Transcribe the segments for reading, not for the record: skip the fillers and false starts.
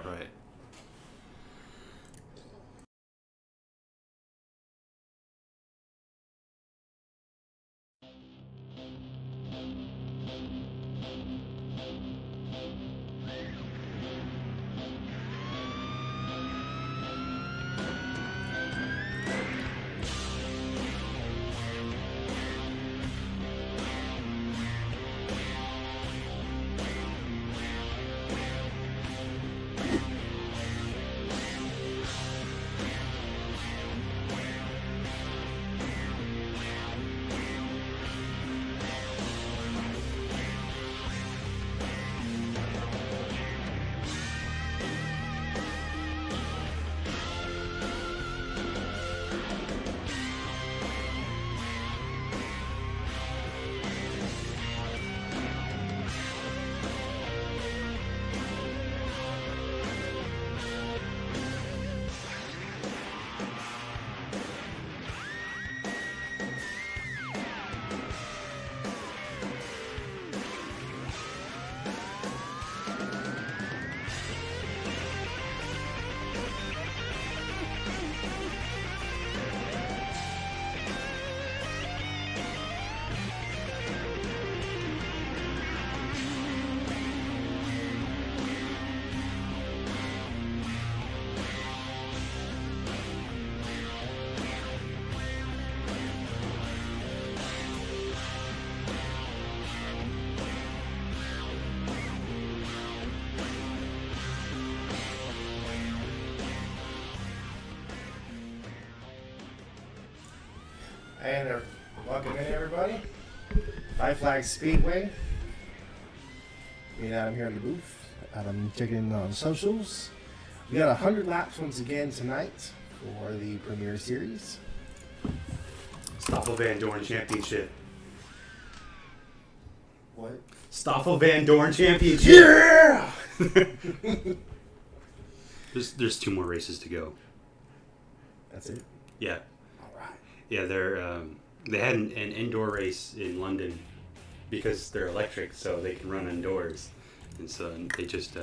right. And welcome in, everybody. Five Flags Speedway. Me and Adam here in the booth. Adam checking in on socials. We got 100 laps once again tonight for the Premier Series. Stoffel Van Dorn Championship. What? Stoffel Van Dorn Championship. Yeah! There's 2 more races to go. That's it? Yeah. All right. Yeah, they had an indoor race in London because they're electric, so they can run indoors. And so they just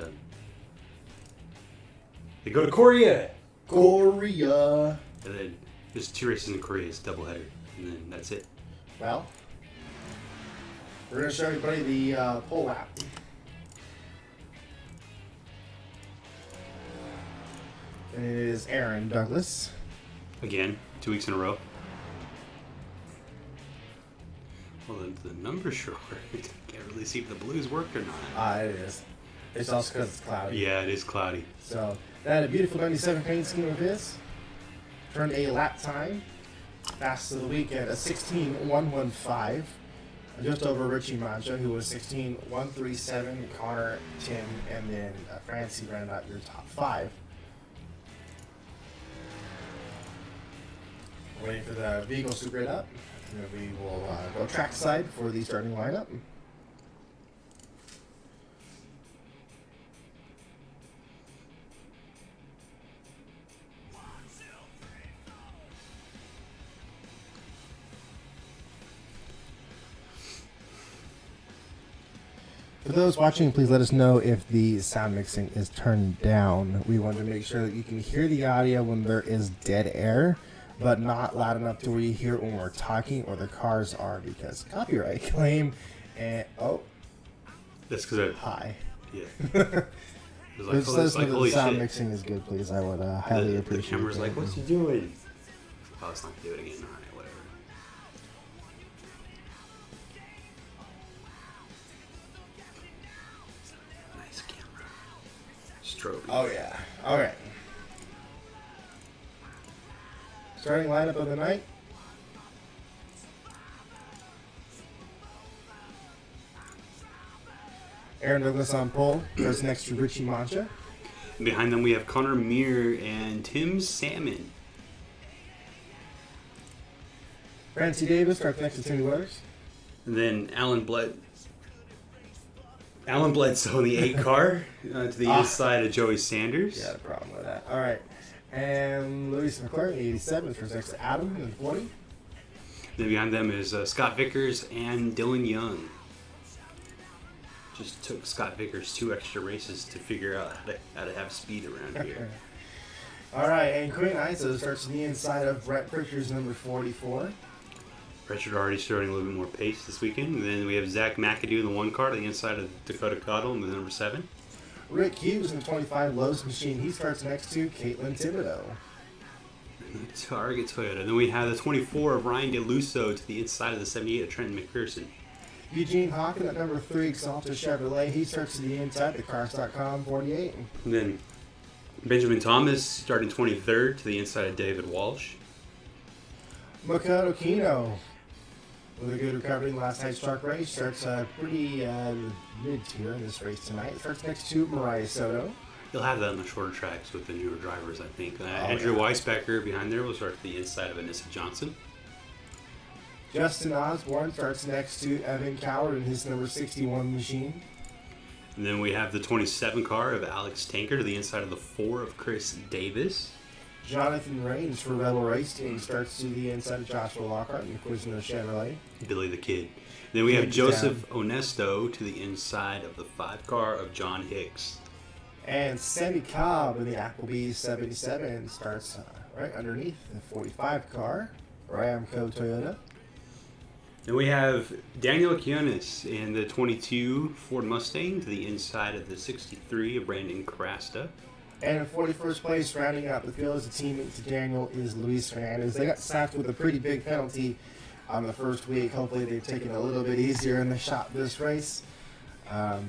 they go to Korea. Korea. And then there's 2 races in Korea. It's a doubleheader, and then that's it. Well, we're going to show everybody the pole lap. And it is Aaron Douglas. Again, 2 weeks in a row. Well, the numbers sure work. Can't really see if the blues work or not. It is. It's also because it's cloudy. Yeah, it is cloudy. So, that a beautiful 97 paint scheme of his. Turned a lap time. Fastest of the week at a 16.115. Just over Richie Mancha, who was 16.137. Connor, Tim, and then Francie rounded out your top 5. Waiting for the vehicles to grid up. And then we will go trackside for the starting lineup. For those watching, please let us know if the sound mixing is turned down. We want to make sure that you can hear the audio when there is dead air, but not loud enough to where you hear it when we're talking or the cars are, because copyright claim. And that's because hi. Yeah. Just let us know that the sound mixing is good, please. I would highly appreciate it. The camera's like, what's he doing? Oh, it's not gonna do it again. All right, whatever. Nice camera. Strobe. Oh yeah. All right. Starting lineup of the night. Aaron Douglas on pole. Goes next to Richie Mancha. And behind them we have Connor Meir and Tim Salmon. Francie Davis starts next to Cindy Weathers. And then Alan Bledsoe in the 8 car to the inside of Joey Sanders. Yeah, a problem with that. All right. And Luis McClure, 87, starts next to Adam in 40. Then behind them is Scott Vickers and Dylan Young. Just took Scott Vickers 2 extra races to figure out how to have speed around here. All right, and Queen Iso starts to the inside of Brett Pritchard's number 44. Pritchard already showing a little bit more pace this weekend. And then we have Zach McAdoo in the 1 car to the inside of Dakota Cottle in the number 7. Rick Hughes in the 25 Lowe's machine. He starts next to Caitlin Thibodeau. Target Toyota. Then we have the 24 of Ryan DeLusso to the inside of the 78 of Trenton McPherson. Eugene Hawken at number 3, Exalta Chevrolet. He starts to the inside, the Cars.com 48. And then Benjamin Thomas starting 23rd to the inside of David Walsh. Makoto Kino with a good recovery in the last night's truck race. Starts pretty mid-tier in this race tonight. Starts next to Mariah Soto. You'll have that on the shorter tracks with the newer drivers, I think. Andrew Weisbecker behind there will start to the inside of Anissa Johnson. Justin Osborne starts next to Evan Coward in his number 61 machine. And then we have the 27 car of Alex Tanker to the inside of the 4 of Chris Davis. Jonathan Raines for Rebel Race Team starts to the inside of Joshua Lockhart in Quiznos Chevrolet. Billy the Kid. Then we have Joseph Onesto to the inside of the 5 car of John Hicks. And Sammy Cobb in the Applebee's 77 starts right underneath the 45 car, Ramco Toyota. Then we have Daniel Kionis in the 22 Ford Mustang to the inside of the 63 of Brandon Crasta. And in 41st place, rounding out the field as a teammate to Daniel, is Luis Hernandez. They got sacked with a pretty big penalty on the first week. Hopefully they've taken it a little bit easier in the shop this race.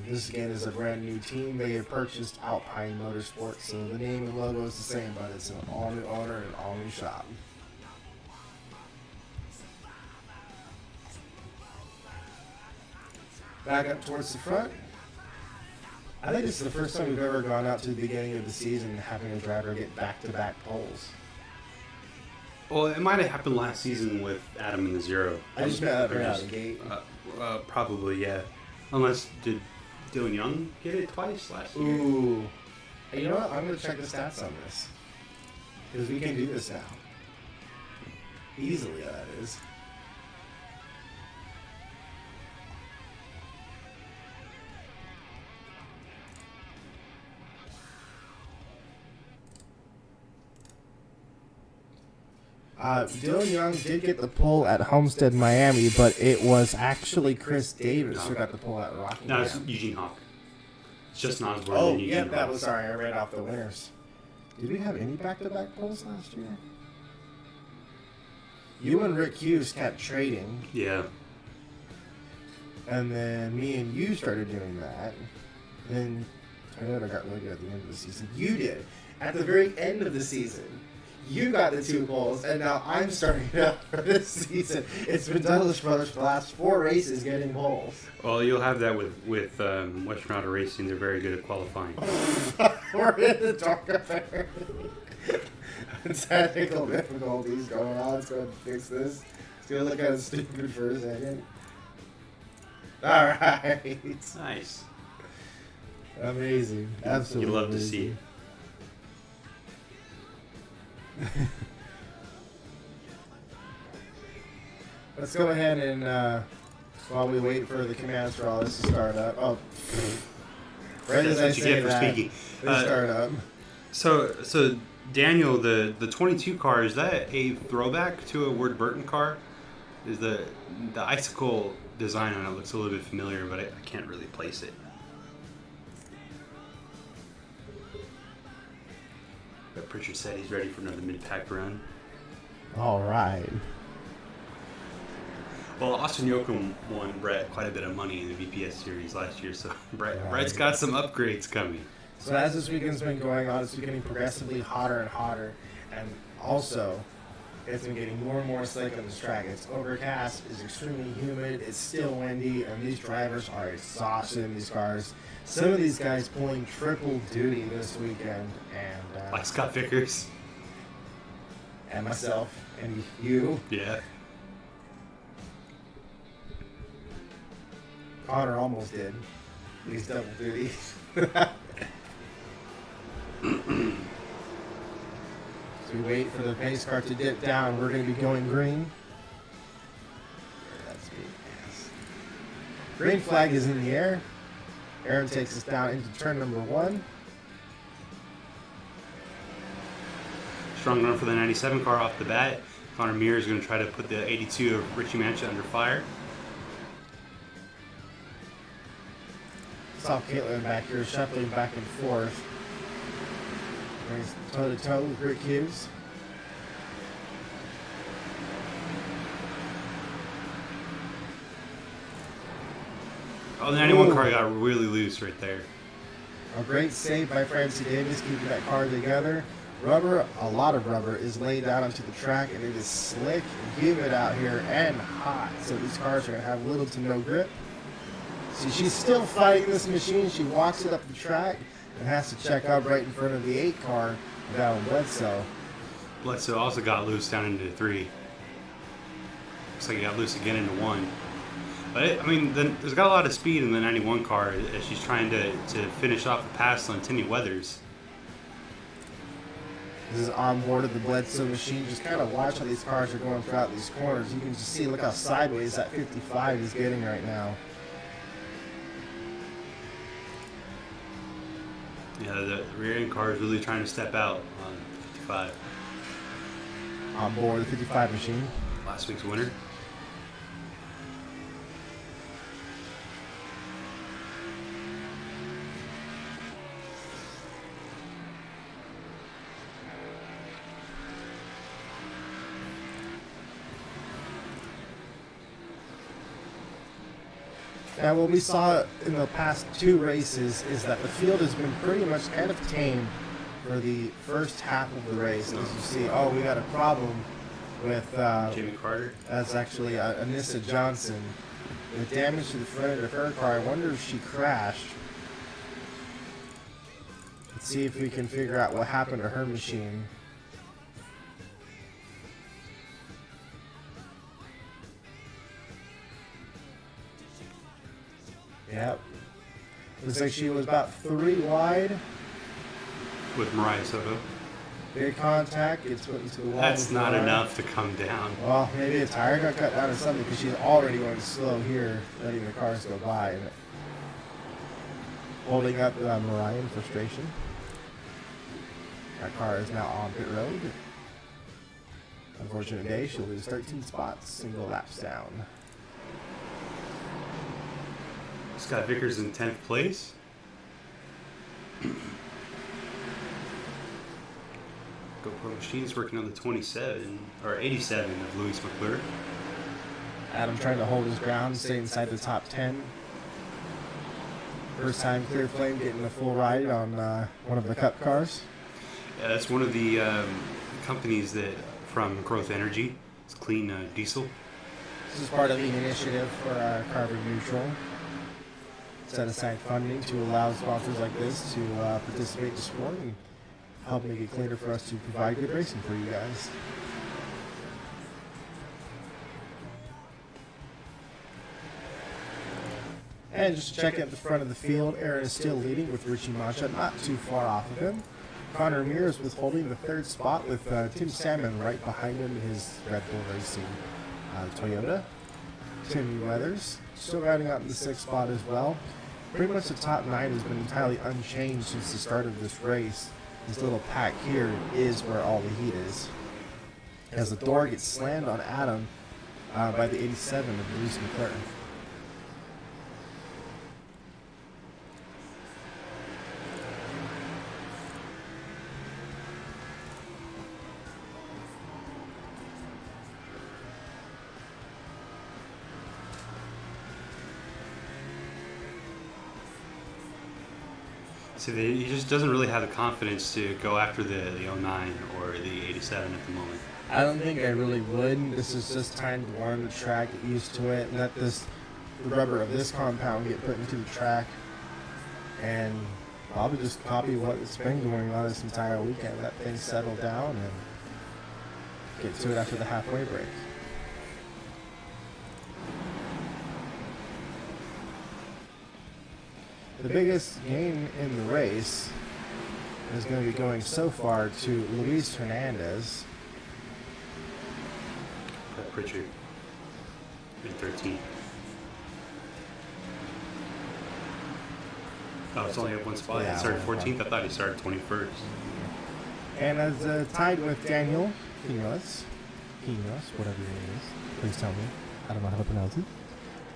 This again is a brand new team. They have purchased Alpine Motorsports, so the name and logo is the same, but it's an all new owner and all new shop. Back up towards the front. I think this is the first time we've ever gone out to the beginning of the season having a driver get back-to-back poles. Well, it might have happened last season with Adam in the Zero. I just meant that right out of the gate. Probably, yeah. Unless, did Dylan Young get it twice last year? Ooh. Hey, you know what? I'm going to check the stats on this. Because we can do this now. Easily, that is. Dylan Young did get the pull at Homestead, Miami, but it was actually Chris Davis who got the pull at Rockingham. No, it's Eugene Hawk. It's just Osborne. Oh, and Eugene yeah, that Hawk. was, sorry, I read off the winners. Did we have any back-to-back pulls last year? You and Rick Hughes kept trading, Yeah. and then me and you started doing that. And then Toyota got really good at the end of the season. You did. At the very end of the season. You got the 2 poles, and now I'm starting it up for this season. It's been Douglas Brothers for the last 4 races getting poles. Well, you'll have that with Western Auto Racing. They're very good at qualifying. We're in the dark affair. Technical difficulties going on. Let's go ahead and fix this. It's going to look kind of stupid for a second. All right. Nice. Amazing. Absolutely. You love to amazing. see it. Let's go ahead and, while we wait for the commands for all this to start up. Oh, right as I That's what you say get for that, speaking. they start up. So Daniel, the 22 car, is that a throwback to a Ward Burton car? Is the icicle design on it looks a little bit familiar, but I can't really place it. But Pritchard said he's ready for another mid-pack run. All right. Well, Austin Yoakum won Brett quite a bit of money in the VPS series last year, so Right. Brett's got some upgrades coming. So as this weekend's been going on, it's getting progressively hotter and hotter, and also it's been getting more and more slick on this track. It's overcast, it's extremely humid, it's still windy, and these drivers are exhausted in these cars. Some of these guys pulling triple duty this weekend, and Like Scott Vickers. and myself and you. Yeah. Connor almost did. He's double duty. So we wait for the pace car to dip down. We're going to be going green. That's good. Yes. Green flag is in the air. Aaron takes us down into turn number 1. Strong run for the 97 car off the bat. Connor Muir is going to try to put the 82 of Richie Mancha under fire. Saw Caitlin back here shuffling back and forth. He's toe to toe with Rick Hughes. Oh, the 91 car got really loose right there. A great save by Francie Davis, keeping that car together. Rubber, a lot of rubber, is laid down onto the track, and it is slick and humid out here and hot. So these cars are going to have little to no grip. See, she's still fighting this machine. She walks it up the track and has to check up right in front of the 8 car down in Bledsoe. Bledsoe also got loose down into 3. Looks like he got loose again into 1. But I mean, there's got a lot of speed in the 91 car as she's trying to finish off the pass on Timmy Weathers. This is on board of the Bledsoe machine. Just kind of watch how these cars are going throughout these corners. You can just see, look how sideways that 55 is getting right now. Yeah, the rear end car is really trying to step out on 55. On board the 55 machine. Last week's winner. Now, what we saw in the past 2 races is that the field has been pretty much kind of tame for the first half of the race. As you see, oh, we got a problem with Jimmy Carter. That's actually Anissa Johnson with damage to the front of her car. I wonder if she crashed. Let's see if we can figure out what happened to her machine. Yep. Looks like she was about 3 wide. With Mariah Soto. Big contact, gets put into the wall. That's not enough to come down. Well, maybe a tire got cut down or something because she's already going slow here, letting the cars go by. Holding up Mariah in frustration. That car is now on pit road. Unfortunate day, she'll lose 13 spots and go laps down. Scott Vickers in 10th place. GoPro Machines working on the 27 or 87 of Louis McClure. Adam trying to hold his ground, stay inside the top 10. First time Clear Flame getting a full ride on one of the Cup cars. Yeah, that's one of the companies that from Growth Energy. It's clean diesel. This is part of the initiative for Carbon Neutral. Set aside funding to allow sponsors like this to participate in the sport and help make it cleaner for us to provide good racing for you guys. And just checking at the front of the field, Aaron is still leading with Richie Mancha, not too far off of him. Connor Muir is withholding the 3rd spot with Tim Salmon right behind him in his Red Bull Racing Toyota. Timmy Weathers still riding out in the 6th spot as well. Pretty much the top 9 has been entirely unchanged since the start of this race. This little pack here is where all the heat is. As the door gets slammed on Adam by the 87 of Louis McClure. So he just doesn't really have the confidence to go after the 09 or the 87 at the moment. I don't think I really would. This is just time to learn the track, get used to it, and let the rubber of this compound get put into the track, and probably just copy what's been going on this entire weekend. Let things settle down and get to it after the halfway break. The biggest gain in the race is going to be going so far to Luis Hernandez. Pritchard in 13. Oh, it's only up one spot. Yeah, He started one 14th. I thought he started 21st. And as tied with Daniel Quinones, whatever your name is, please tell me. I don't know how to pronounce it.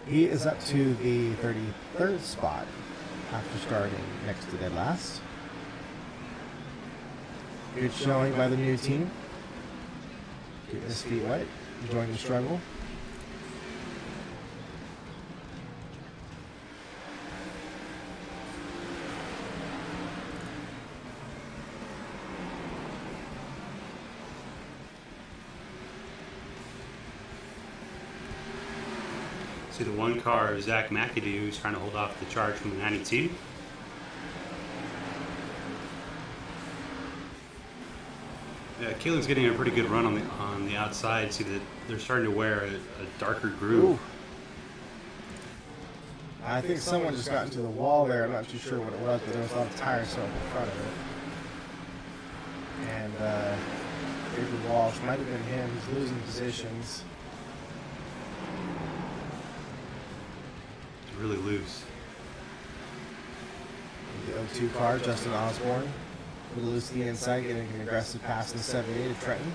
He is up to the 33rd spot after starting next to dead last. Good showing by the new team. Getting his feet wet, enjoying the struggle. See the one car, Zach McAdoo, who's trying to hold off the charge from the 92. Yeah, Keelan's getting a pretty good run on the outside. See that they're starting to wear a darker groove. Ooh. I think someone just got into the wall there. I'm not too sure what it was, but there was a lot of tire smoke in front of it. And David Walsh might have been him. He's losing positions. It's really loose. The 02 car, Justin Osborne. A little loose to the inside, getting an aggressive pass in the 78 to Trenton.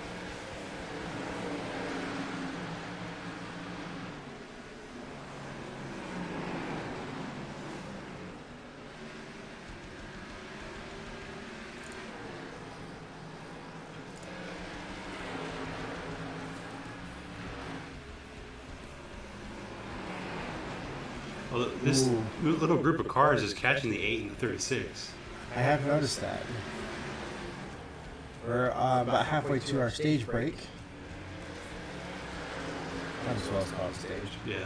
Well, this little group of cars is catching the 8 and the 36. I have noticed that. We're about halfway to our stage break. Might as well call it stage. Yeah.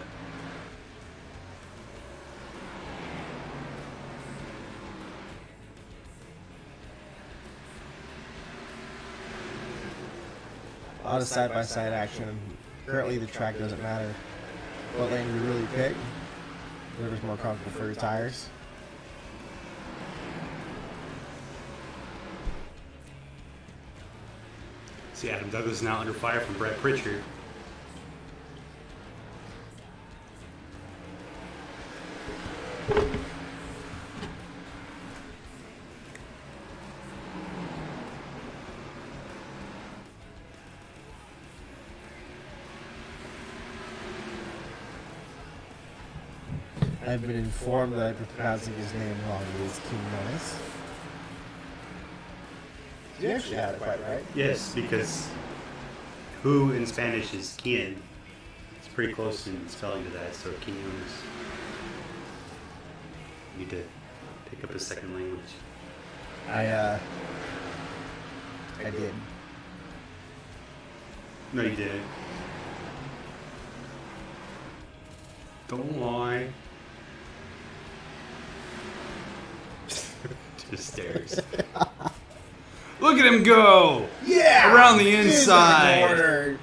A lot of side-by-side action. Currently, the track doesn't matter what lane you really pick. Whoever's more comfortable for your tires. See, Adam Douglas is now under fire from Brett Pritchard. I've been informed that I've been pronouncing his name wrong. It is Quinones. You actually had it quite right. Yes, because who in Spanish is quien. It's pretty close in spelling to that, so Quinones. You need to pick up a second language. I did. No, you didn't. Don't lie. Just stares. Look at him go! Yeah! Around the inside. Corner.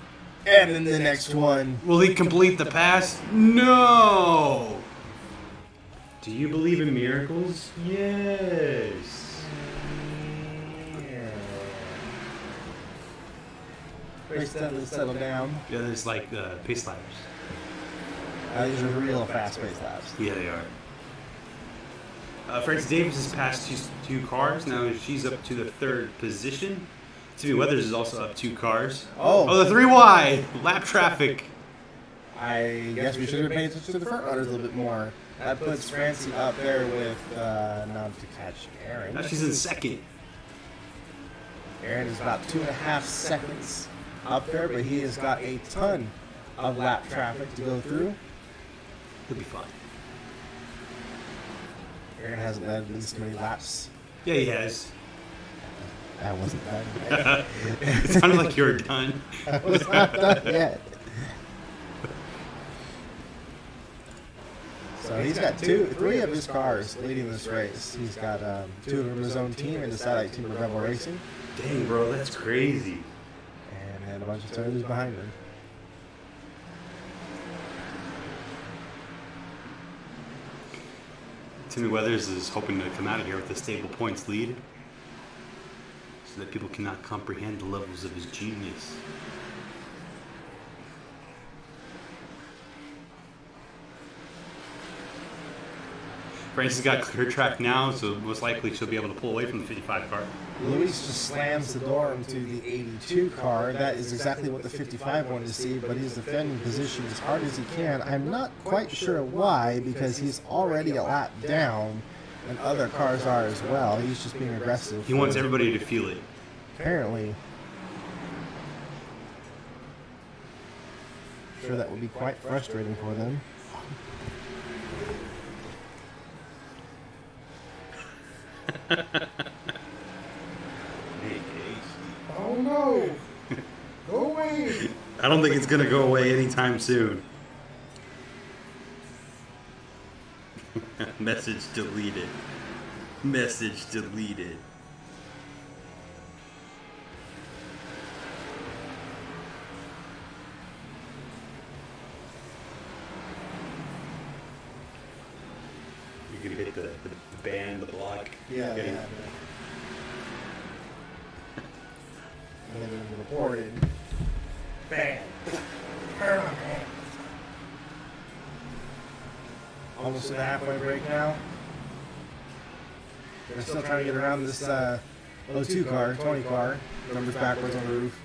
And then the next one. Will he complete the pass? No! Do you believe in miracles? Yes. Very steadily settle down. Yeah, there's like pace laps. These are real fast-paced laps. Yeah, they are. Frances Davis has passed two cars. Now she's up to the third position. Timmy Weathers is also up 2 cars. Oh, the 3 wide. Lap traffic. I guess we should have paid attention to the front runners a little bit more. That puts Francie up there with, now to catch Aaron. Now she's in second. Aaron is about 2.5 seconds up there, but he has got a ton of lap traffic to go through. He'll be fine. Aaron hasn't led this many laps. Yeah, he has. That wasn't done. It sounded like you were done. I was not done yet. So he's got 3 of his cars leading this race. He's got 2 of them his own team and the satellite team of Rebel Racing. Dang, bro, that's crazy. And a bunch of Toyotas behind him. Timmy Weathers is hoping to come out of here with a stable points lead so that people cannot comprehend the levels of his genius. Francis got clear track now, so most likely she'll be able to pull away from the 55 car. Luis just slams the door into the 82 car. That is exactly what the 55 wanted to see, but he's defending position as hard as he can. I'm not quite sure why, because he's already a lap down, and other cars are as well. He's just being aggressive. He wants everybody to feel it. Apparently. I'm sure that would be quite frustrating for them. Oh no! Go away! I don't think it's going to go away anytime soon. Message deleted. Message deleted. You can hit the band, the block. Yeah, Getting- yeah. And then it reported. Bam! Almost to the halfway break now. They're still trying to get around this 02 car, 20 car. Numbers backwards on the roof.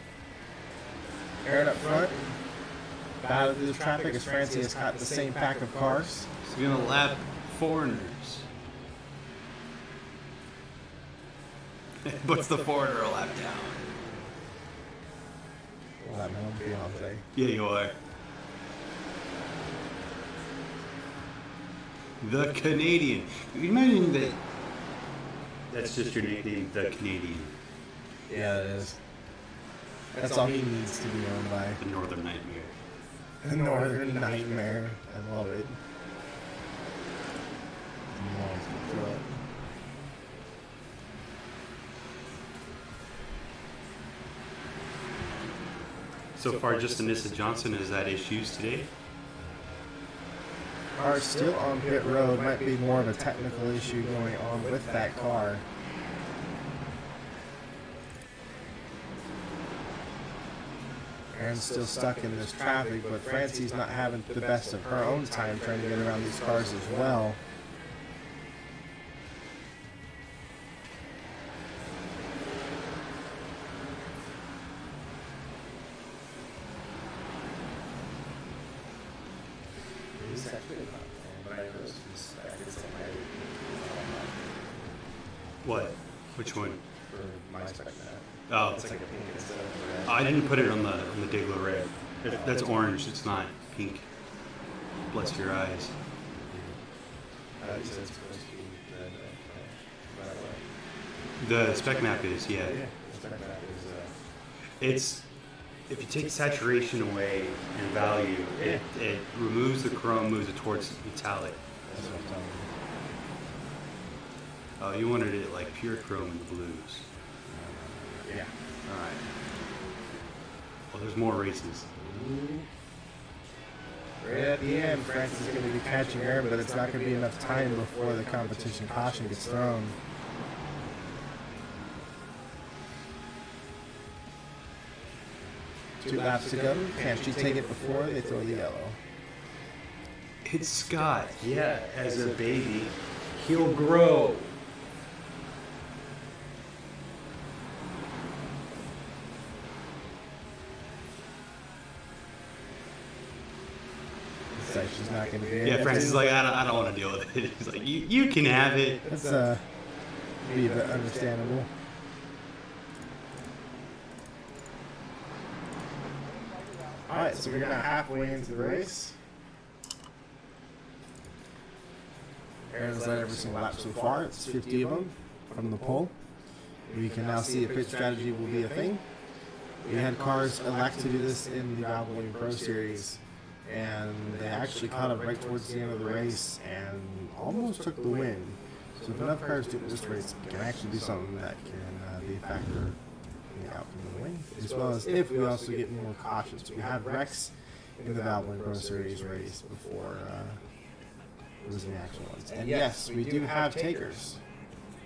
Aaron up front. Battle through the traffic as Francie has caught the same pack of cars. He's going to lap foreigners. Puts the foreigner a lap down. Well, that man, fiance. Yeah, you are. The Canadian. You imagine that that's just your nickname, the Canadian. Yeah, it is. That's all he needs to be known by. The Northern Nightmare. The Northern Nightmare. I love it. Monster truck. So far, just Anissa Johnson has had issues today. Car still on pit road. Might be more of a technical issue going on with that car. Aaron's still stuck in this traffic, but Francie's not having the best of her own time trying to get around these cars as well. What? Which one? For my spec map. Oh, It's like a pink instead of red. I didn't put it on the Dayglow red. That's orange. It's not pink. Bless your eyes. You said it's supposed to be red, right away. The spec map is, yeah. Yeah, the spec map is It's if you take saturation away and value, it removes the chrome, moves it towards metallic. that's what I'm telling you. Oh, you wanted it like pure chrome in the blues. Yeah. All right. Well, there's more races. Right at the end, Francis is going to be catching Aaron, but it's not going to be enough time before the competition caution gets thrown. Two laps to go. Can she take it before they throw the yellow? It's Scott. Yeah, as a baby, he'll grow. It's like she's not going to be in. Yeah, Francis is like, I don't want to deal with it. He's like, you can have it. That's be a bit understandable. Alright, so we're now halfway into the race. Aaron's led every single lap so far. It's 50 of them from the pole. We can now see a pit strategy will be a thing. We had cars elect to do this in the Valvoline Pro Series, and they actually caught up right towards the end of the race and almost took the win. So if enough cars do this race, it can actually be something that can be a factor in the outcome of the win, as well as if we also get more cautious. We had wrecks in the Valvoline Pro Series race before losing the actual ones. And yes, we do have takers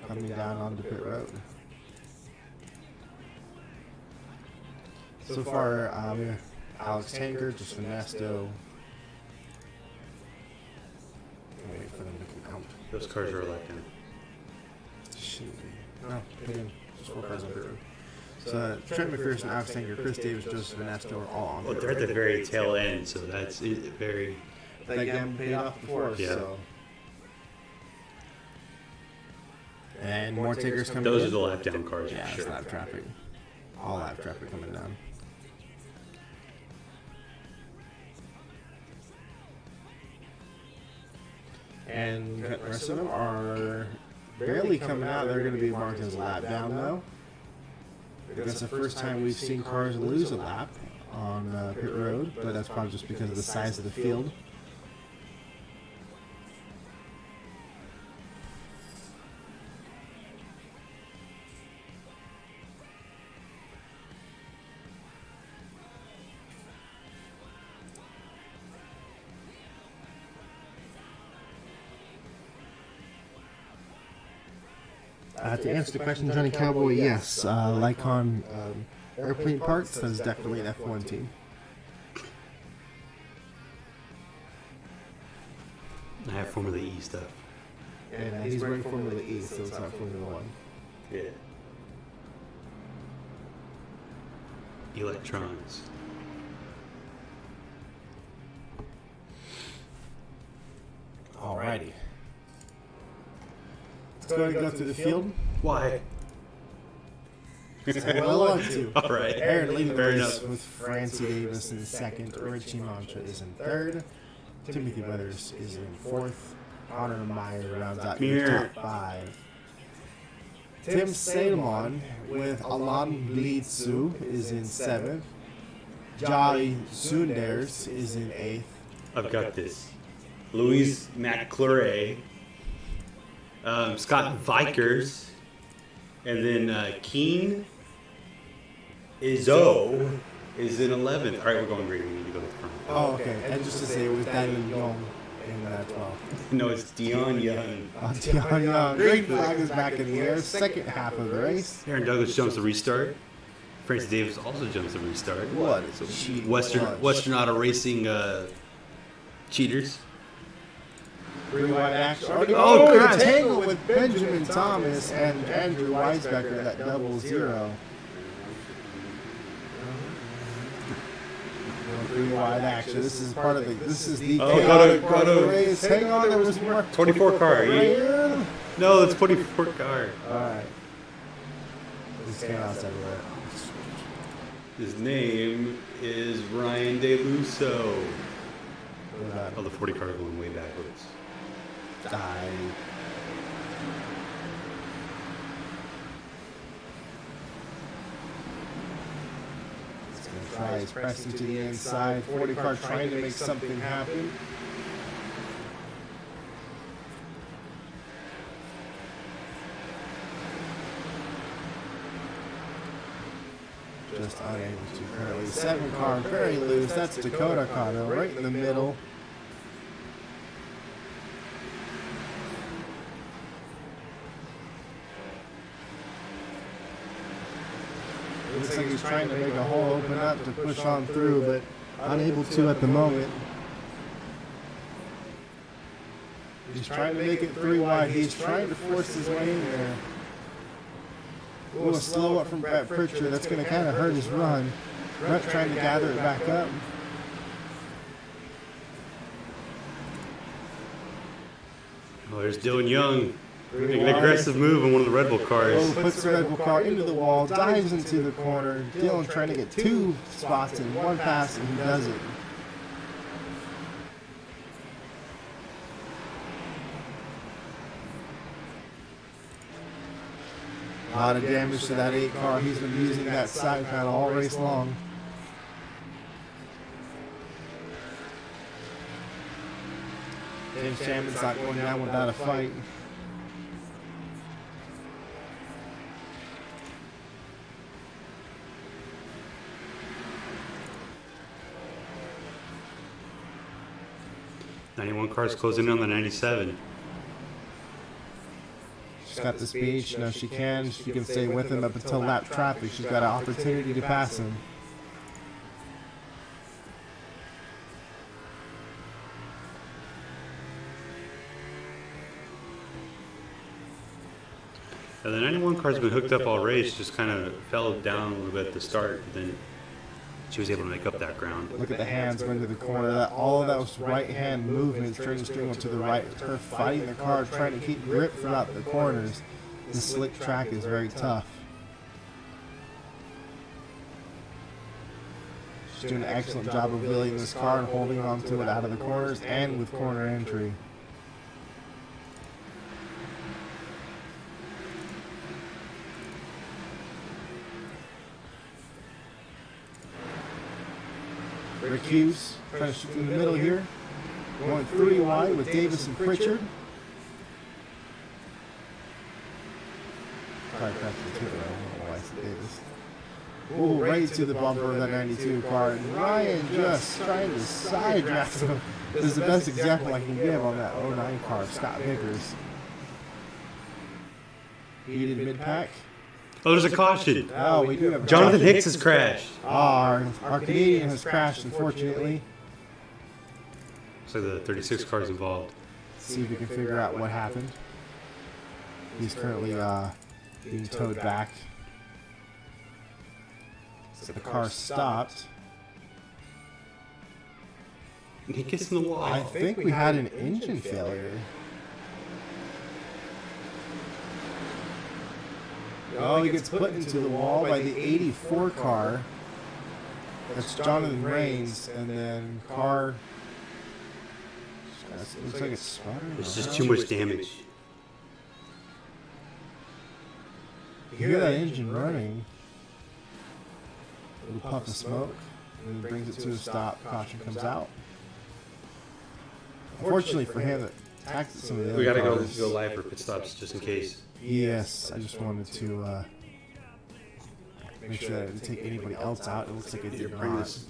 coming down onto pit road. So far, Alex Tanker, just Ernesto. Wait for them to come out. Those cars are a letdown. Shoot. No, again, just 4 cars on pit road. So Trent McPherson, Alex Tanger, Chris Davis, Joseph Vanasco are all on Well, pit they're at road. the very tail end, so that's very. That gamble paid off before, Yeah. so. And more takers coming Those in. are the lap down cars. Yeah, for it's sure. lap traffic. All lap traffic coming down. And the rest of them are barely coming out. They're going to be marked as a lap down, though. That's the first time we've seen cars lose a lap on pit road, but that's probably just because of the size of the field. To answer the question, Johnny Cowboy, yes. Lycon Airplane Parts, that is definitely an F1 team. I have Formula E stuff. And he's wearing Formula E, so it's not Formula 1. Yeah. Electrons. Alrighty. Let's go ahead and go through the field. Why? Well on to. All right. Aaron leading the Fair race enough. with Francie Davis in second. Richie Mantra is in third. Timothy Weathers is in fourth. Honor Meyer rounds out your Here. top 5. Tim Salomon with Alan Blitzu is in 7th. Jolly Sunders is in 8th. I've got this. Louise McClure, Scott Vikers, and then Keen Izzo is in 11th. All right, we're going green. We need to go to the front. Oh, okay. And just to say, it was Daniel Young in 12th. No, it's Dion Young. Dion Young. Green flag is back in the air. Second half of the race. Aaron Douglas jumps the restart. Francis Davis also jumps the restart. What is cheating lunch. Western Auto Racing cheaters. 3 wide action. Oh, the God. tangle with Benjamin Thomas and Andrew Weisbecker, that 0-0. 3 wide action. This is part of the. This is the chaotic part of the race. Hang on, there was more. 24 car. Right here. No, it's 24 car. All right. There's chaos everywhere. His name is Ryan DeLuso. What about Oh, the 40 car going way backwards. die? He's going to try his pressing to the inside. 40 car trying to make something happen. Just unable to currently. 7 car very loose. That's Dakota Cotto right in the middle. Looks like he's trying to make a hole open up to push on through, but unable to at the moment. He's trying to make it 3 wide. He's trying to force his way in there. A little slow up from Brett Pritchard. That's going to kind of hurt his run. Brett trying to gather it back up. Oh, there's Dylan Young. Making an aggressive move on one of the Red Bull cars. Oh, puts the Red Bull car into the wall, dives into the corner. Dylan trying to get 2 spots in 1 pass, and he does it. A lot of damage to that 8 car. He's been using that side panel all race long. James Chamon's not going down without a fight. '91 cars closing in on the 97. She's got the speed. She knows she can. She can stay with him up until lap traffic. She's got an opportunity to pass him. And the 91 car's been hooked up all race, just kind of fell down a little bit at the start, but then she was able to make up that ground. Look at the hands going to the corner. All of that was right hand movement, turning the string to the right. Her fighting the car, trying to keep grip throughout the corners. The slick track is very tough. She's doing an excellent job of wheeling this car and holding on to it out of the corners and with corner entry. Rick Hughes trying to shoot through the middle here. Going 3 wide with Davis and Pritchard. Probably crashed the 2. I don't know why I said Davis. Ooh, right to the bumper of that 92 car. And Ryan just trying to side draft him. This is the best example I can give on that 09 car, Scott Vickers. Heated mid-pack. Oh, there's a caution. Oh, we do have a Jonathan caution. Hicks has crashed. Our Canadian has crashed, unfortunately. So the 36 cars involved. See if we can figure out what happened. He's currently being towed back. So the car stopped. He gets in the wall. I think we had an engine failure. Oh, he gets put into the wall by the 84 car. That's Jonathan Rains, and then car. Looks like it's sputtering. There's just too much damage. You hear that engine running. A little puff of smoke, and it brings it to a stop. Caution comes out. Unfortunately for him, it attacked some of the other We gotta cars. go live for pit stops just in case. Yes, I just wanted to make sure that I didn't take anybody else out. It looks like it did not. That's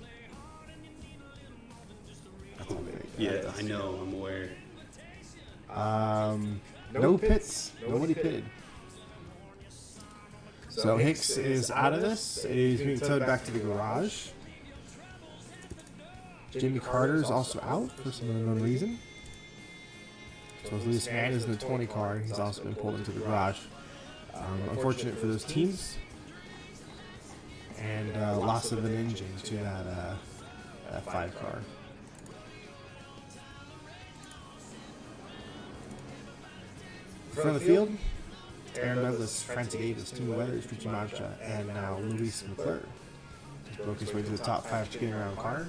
how big. Yeah, I know. I'm aware. No pits. Nobody pitted. So Hicks is out of this. He's being towed back to the garage. Jimmy Carter is also out for some unknown reason. So Lewis Mann is in the 20 car. He's also been pulled into the garage. Unfortunate for those teams. And loss of an engine to that 5 car. Front of the field, Aaron Douglas, Francie Davis, Tim Weathers, Richie Mancha, and now Luis McClure. Just broke his way to the top 5 chicken around car.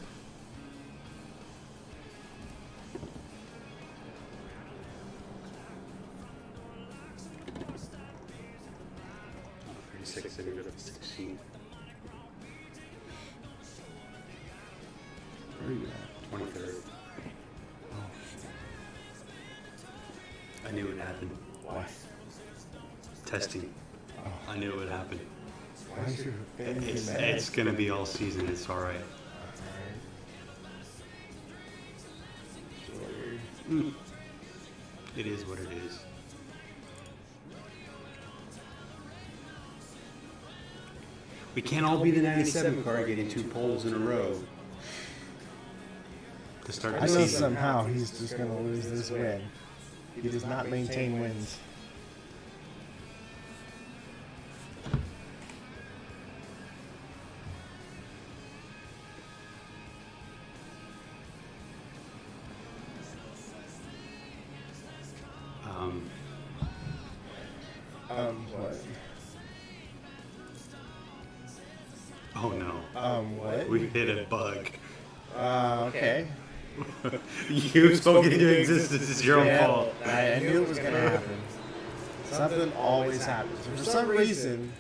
Where are you at? 23rd. I knew it would happen. Why? Testing. I knew it would happen. Why is your engine mad? It's gonna be all season. It's all right. It is what it is. We can't all be the 97 car getting 2 poles in a row to start the I know season. somehow he's just going to lose this win. He does not maintain wins. What? Oh no. What? We hit a bug. Okay. You spoke it into existence. It's your own fault. I knew it was going to happen. Something always happens. For some reason,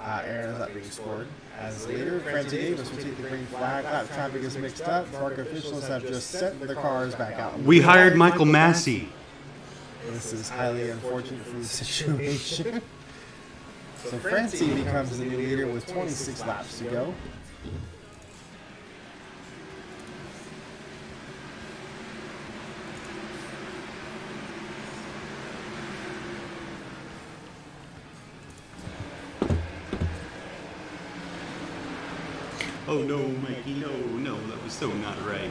Aaron is not being scored. As leader, Francie Davis will take the green flag. Lap traffic is mixed up. FARCA officials have just sent the cars back out. We hired Michael Massey. This is highly unfortunate for the situation. So Francie becomes the new leader with 26 laps to go. Oh no, Mikey, no, that was so not right.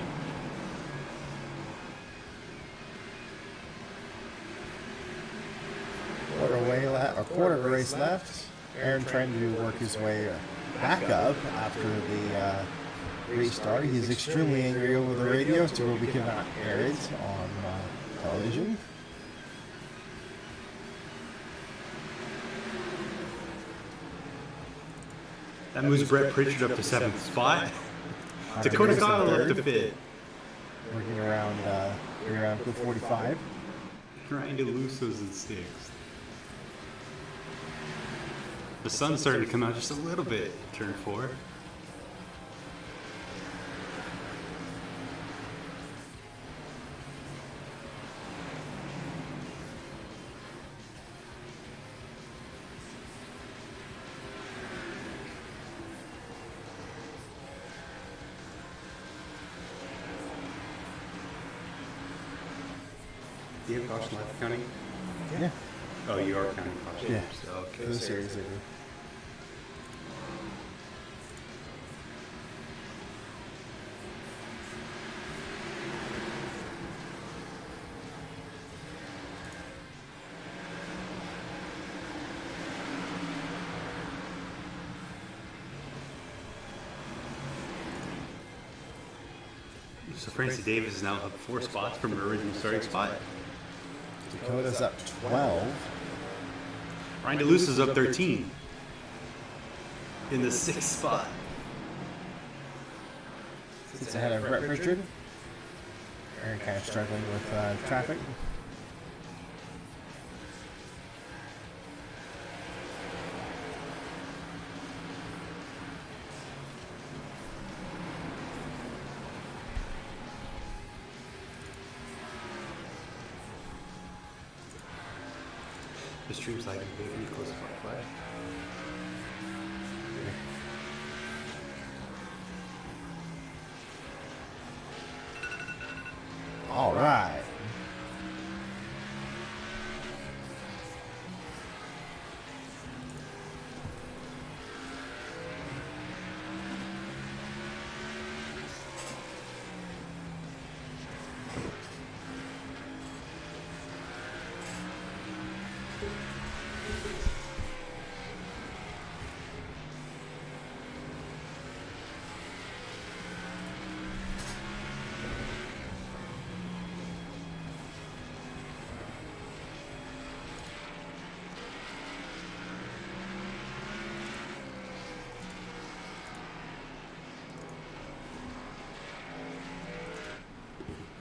What a way a quarter of the race left. Aaron trying to work his way back up after the restart. He's extremely angry over the radio, so we cannot air it on television. That moves Brett Pritchard up to 7th spot. Dakota Cottle up to 5th. Working around 45. Ryan DeLuso's in 6th. The sun's starting to come out just a little bit, turn 4. Do you have caution life counting? Yeah. Oh, you are counting caution. Yeah. Okay. For the series, I do. So Francie Davis is now up 4 spots from her original starting spot. Dakota's up 12. Ryan DeLuso's up 13. In the 6th spot. Sits ahead of Brett Pritchard. Aaron kind of struggling with traffic. The stream's like very close to my flag. All right.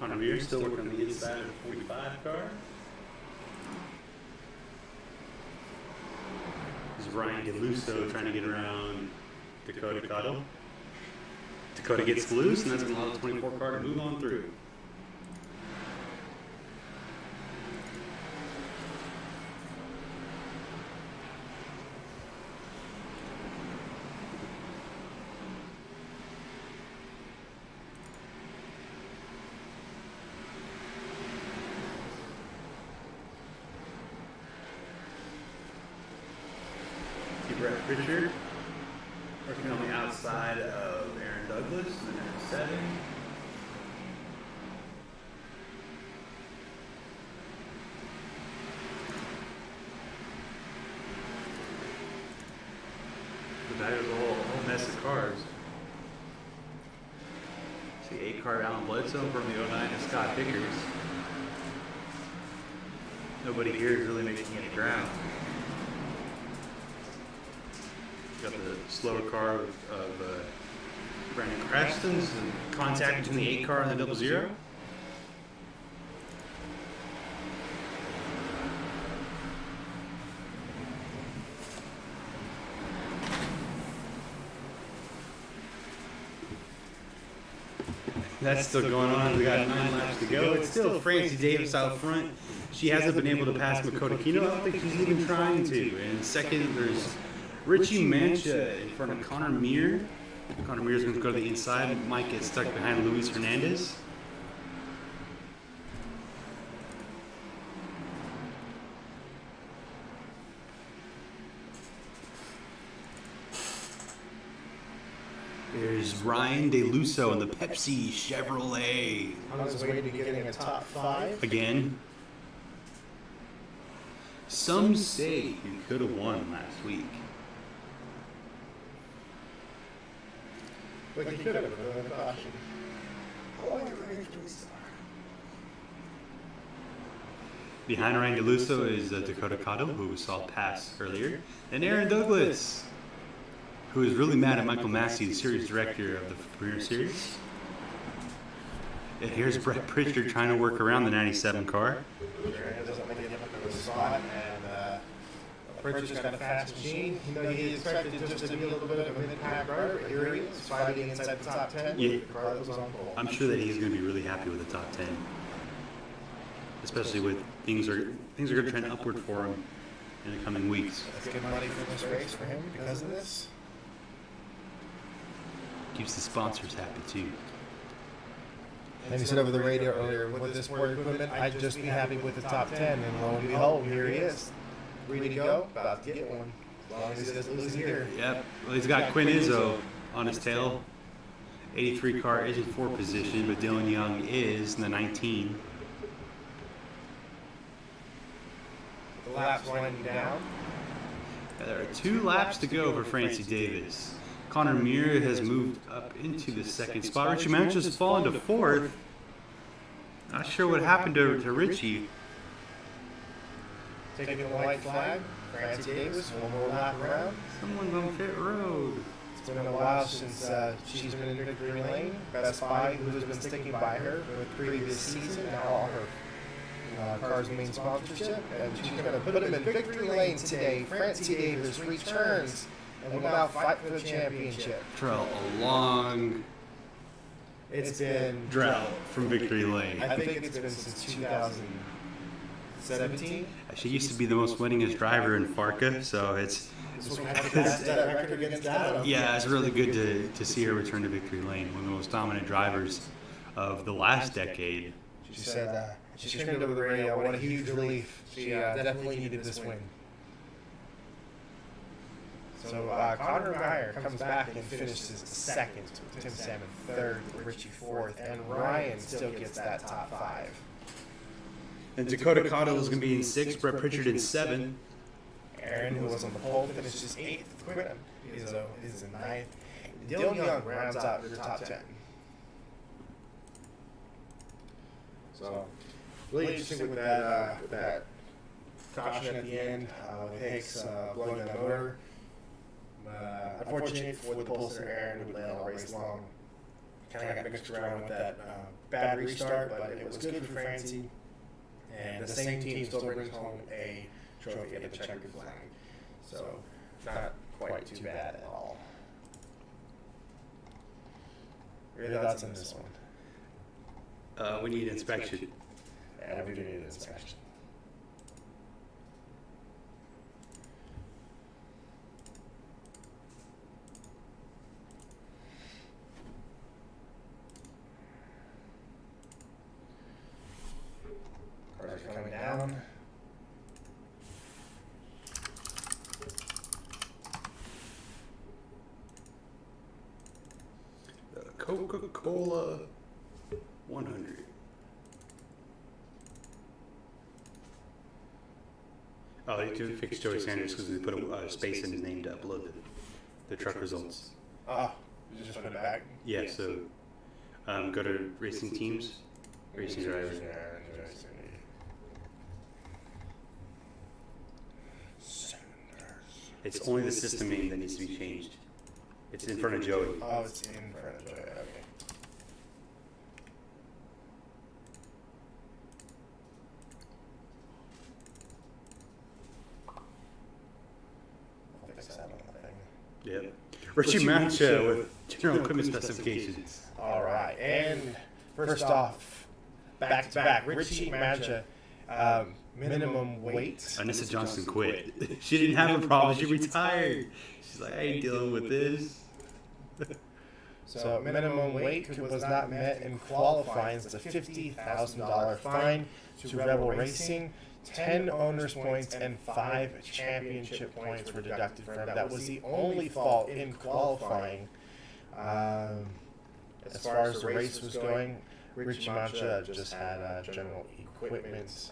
Connor Mears still working on the inside of the 45 car. This is Ryan DeLuso trying to get around Dakota Cottle. Dakota gets loose, and that's going to allow the 24 car to move on through. Brett Pritchard working on the outside of Aaron Douglas in the next 7. But that is a whole mess of cars. See 8 car Alan Bledsoe from the 09 and Scott Vickers. Nobody here is really making any ground. Got the slower car of Brandon Craftston's and contact between the 8 car and the 00. That's still going on. We got 9 laps to go. It's still Francie Davis out front. She hasn't been able to pass Makoto Kino. I don't think she's even trying to. And second, there's Richie Mancha in front of Connor Meir. Connor Meir's going to go to the inside. Mike gets stuck behind Luis Hernandez. There's Ryan DeLuso in the Pepsi Chevrolet. On his way to getting a top 5. Again. some say he could have won last week. But he could have with a caution. Behind Ryan Galuso is Dakota Cotto, who we saw pass earlier, and Aaron Douglas, who is really mad at Michael Massey, the series director of the Premier Series. And here's Brett Pritchard trying to work around the 97 car. Doesn't make it look like a spot, and Pritchard's got a fast machine. You know, he expected just to be a little bit of a mid-pack rider, but here he is, fighting inside the top 10. Yeah. The car was on pole. I'm sure that he's going to be really happy with the top 10, especially with things are going to trend upward for him in the coming weeks. That's good money for this race for him because of this. Keeps the sponsors happy too. And he said over the radio earlier, with this sport equipment, I'd just be happy with the top 10. And lo and behold, here he is. Ready to go, about to get one. As long as he doesn't lose here. Yep. Well, he's got Quinn Izzo on his tail. 83 car is in 4th position, but Dylan Young is in the 19. The laps winding down. There are 2 laps to go for Francie Davis. Connor Muir has moved up into the 2nd spot. Richie Manches has fallen to 4th. Not sure what happened to Richie. Taking the white flag, Francie Davis, one more lap around. Someone's on pit road. It's been a while since she's been in victory lane. Best Buy, who has been sticking by her for the previous season, now all her car's main sponsorship. And she's going to put him in victory lane today. Francie Davis returns and will now fight for the championship. For a long It's been drought from victory lane. I think it's been since 2017. She used to be the most winningest driver in FARCA, so it's that record against Data. yeah, it's really good to see her return to victory lane. One of the most dominant drivers of the last decade. She said she screamed over the radio, what a huge relief. She definitely needed this win. So Connor Meyer comes back and finishes 2nd, Tim Salmon 3rd, Richie 4th, and Ryan still gets that top 5. And Dakota Cotto is going to be in 6th, Brett Pritchard in 7th. Aaron, who was on the pole, finishes 8th. Quinn is in 9th. Dylan Young rounds out your top 10. So, really interesting with that caution at the end, with Hicks blowing that motor. Unfortunate for the Pulsar, Aaron would lay all race long. Kind of got mixed around with that bad restart, but it was good for Francie. And the same team still brings home a trophy at the checkered flag. So, not quite too bad at all. What are your thoughts on this one? We need inspection. Yeah, we do need an inspection. Cars are coming down. Coca-Cola 100. Oh, they could fix Joey Sanders because they put a space in his name to upload the truck results. Oh, you just put it back? Yeah, so go to racing teams, racing drivers. It's only the system name that needs to be changed. It's in front of Joey. Oh, it's in front of Joey, okay. I'll fix that on that thing. Yep. Richie Mancha with general equipment specifications. All right, and first off, back to back, Richie Mancha, minimum weight. Anissa Johnson quit. She didn't have a problem. She retired. She's like, I ain't dealing with this. So minimum weight was not met in qualifying. It's a $50,000 fine to Rebel Racing. 10 owners points and 5 championship points were deducted from him. That was the only fault in qualifying. As far as the race was going, Richie Mancha just had general equipment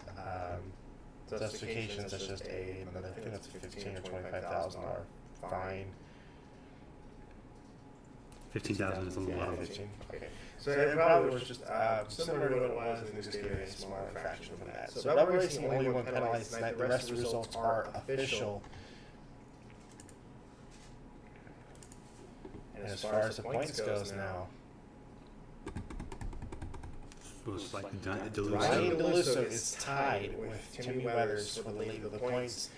justifications, that's just I think that's a $15,000 or $25,000 fine. 15,000 is a little low. 15. Okay. So it probably was just similar to what it was, and they just gave it a smaller fraction than that. So double racing only won penalized tonight. The rest of the results are official. And as far as the points goes now, Looks like Ryan Deluso. DeLusso is tied with Timmy Weathers for the lead of the points.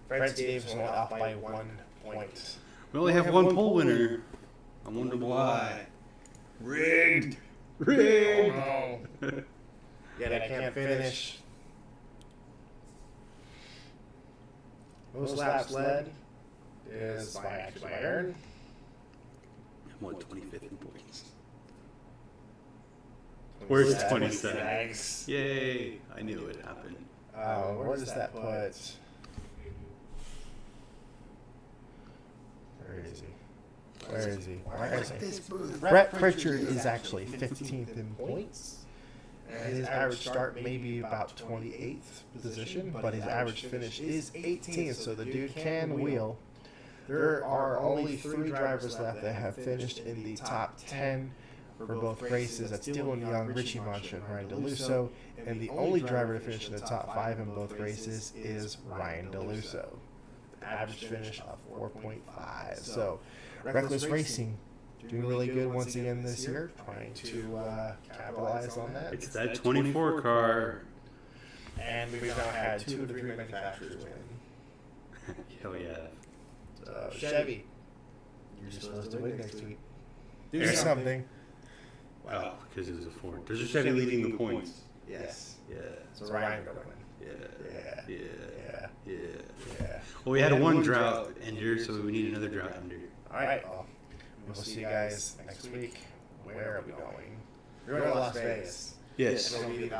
Francis Davis only off by 1 point. We only have one pole winner. I wonder why. Rigged. Rigged. Oh no. Yeah, they can't finish. Most laps led is by Aaron. I'm on 25th in points. Where's 27? Thanks. Yay! I knew it would happen. Where does that put? Where is he? Where is he? Where is he? Brett Pritchard is actually 15th in points. And his average start may be about 28th position, but his average finish is 18th, so the dude can wheel. There are only 3 drivers left that have finished in the top 10 for both races. That's Dylan Young, Richie Mancha, and Ryan DeLusso. And the only driver to finish in the top 5 in both races is Ryan DeLusso. Average finish of 4.5. So, Reckless Racing doing really good once again this year, trying to capitalize on that. It's that 24 car. And we've now had 2 of the 3 manufacturers win. Hell yeah. Chevy, you're supposed to win next week. Do something. Wow, because it was a Ford. There's a Chevy leading the points. Yes. Yeah. So Ryan gonna win. Yeah. Yeah. Yeah. Yeah. Yeah. Yeah. Well, we had a one drought ender, so we need another drought ender. All right. Well, we'll see you guys next week. Where are we going? We're going to Las Vegas. Yes. It'll be the